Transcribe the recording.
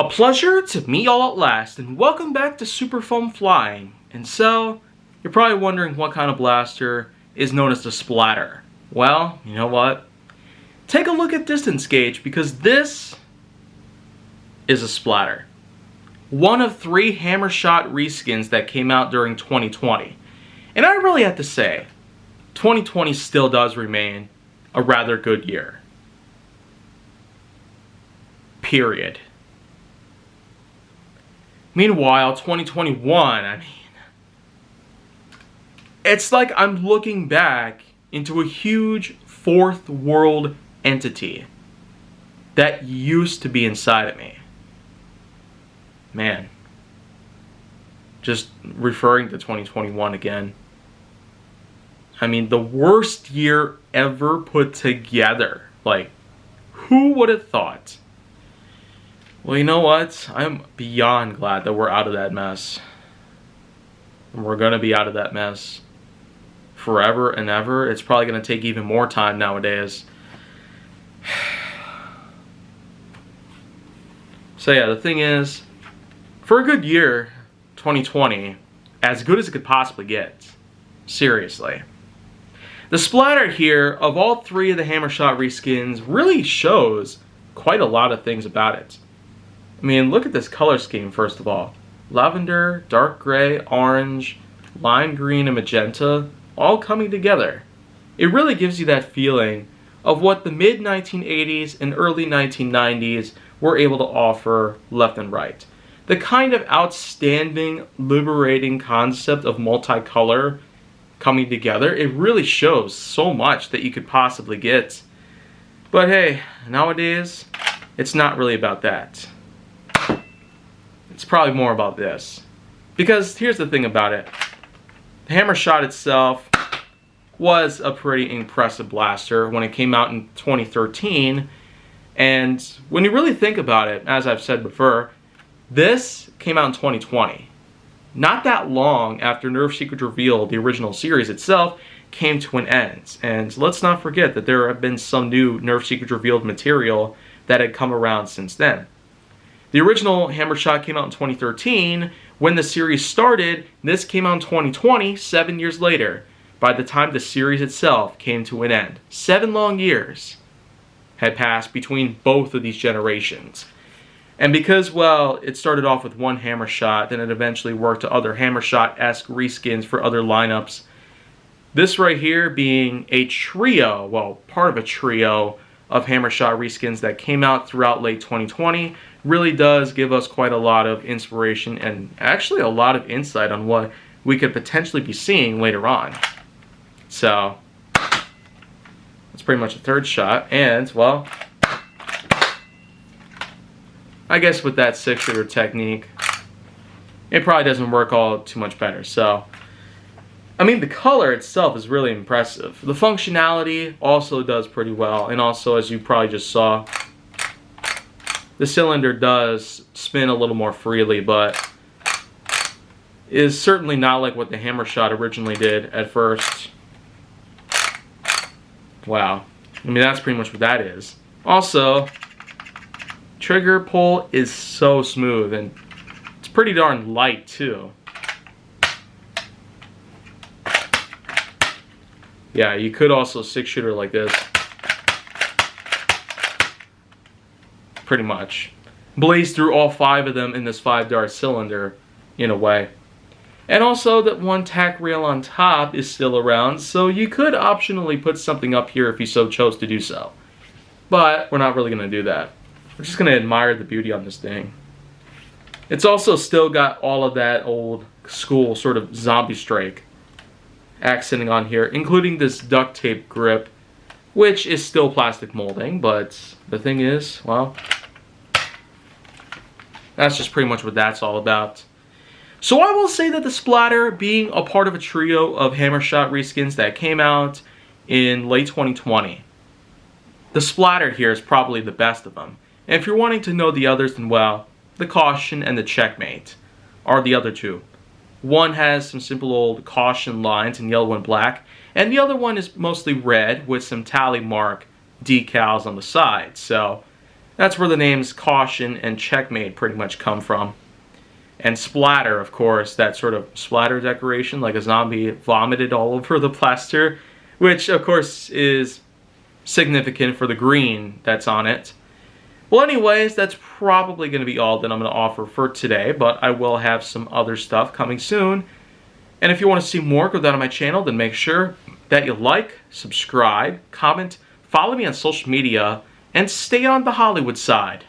A pleasure to meet y'all at last, and welcome back to Super Foam Flying. And so, you're probably wondering what kind of blaster is known as the Splatter. Well, you know what? Take a look at distance gauge, because this is a Splatter. One of 3 hammer shot reskins that came out during 2020. And I really have to say, 2020 still does remain a rather good year. Period. Meanwhile, 2021, I mean, it's like I'm looking back into a huge fourth world entity that used to be inside of me. Man, just referring to 2021 again. I mean, the worst year ever put together. Like, who would have thought? Well, you know what? I'm beyond glad that we're out of that mess. And we're going to be out of that mess forever and ever. It's probably going to take even more time nowadays. So yeah, the thing is, for a good year, 2020, as good as it could possibly get. Seriously. The Splatter here, of all 3 of the hammer shot reskins, really shows quite a lot of things about it. I mean, look at this color scheme, first of all. Lavender, dark gray, orange, lime green, and magenta, all coming together. It really gives you that feeling of what the mid-1980s and early 1990s were able to offer left and right. The kind of outstanding, liberating concept of multicolor coming together, it really shows so much that you could possibly get. But hey, nowadays, it's not really about that. It's probably more about this. Because here's the thing about it. The hammer shot itself was a pretty impressive blaster when it came out in 2013. And when you really think about it, as I've said before, this came out in 2020. Not that long after Nerve Secret Revealed, the original series itself, came to an end. And let's not forget that there have been some new Nerve Secret Revealed material that had come around since then. The original hammer shot came out in 2013. When the series started, this came out in 2020, 7 years later. By the time the series itself came to an end. 7 long years had passed between both of these generations. And because, well, it started off with one hammer shot, then it eventually worked to other hammer shot-esque reskins for other lineups. This right here being a trio, well, part of a trio of hammer shot reskins that came out throughout late 2020, really does give us quite a lot of inspiration and actually a lot of insight on what we could potentially be seeing later on. So, that's pretty much a third shot, and, well, I guess with that 6-shooter technique, it probably doesn't work all too much better. So, I mean, the color itself is really impressive. The functionality also does pretty well, and also, as you probably just saw, the cylinder does spin a little more freely, but is certainly not like what the hammer shot originally did at first. Wow. I mean, that's pretty much what that is. Also, trigger pull is so smooth, and it's pretty darn light too. Yeah, you could also 6-shooter like this. Pretty much. Blaze through all 5 of them in this 5-dart cylinder, in a way. And also that one tack rail on top is still around, so you could optionally put something up here if you so chose to do so. But we're not really going to do that. We're just going to admire the beauty on this thing. It's also still got all of that old school sort of zombie strike accenting on here, including this duct tape grip, which is still plastic molding, but the thing is, well, that's just pretty much what that's all about. So I will say that the Splatter, being a part of a trio of hammer shot reskins that came out in late 2020, the Splatter here is probably the best of them. And if you're wanting to know the others, then well, the Caution and the Checkmate are the other 2. One has some simple old Caution lines in yellow and black, and the other one is mostly red with some tally mark decals on the side. So That's where the names Caution and Checkmate pretty much come from. And Splatter, of course, that sort of splatter decoration, like a zombie vomited all over the plaster, which, of course, is significant for the green that's on it. Well, anyways, that's probably going to be all that I'm going to offer for today, but I will have some other stuff coming soon. And if you want to see more, go down to my channel, then make sure that you like, subscribe, comment, follow me on social media, and stay on the Hollywood side.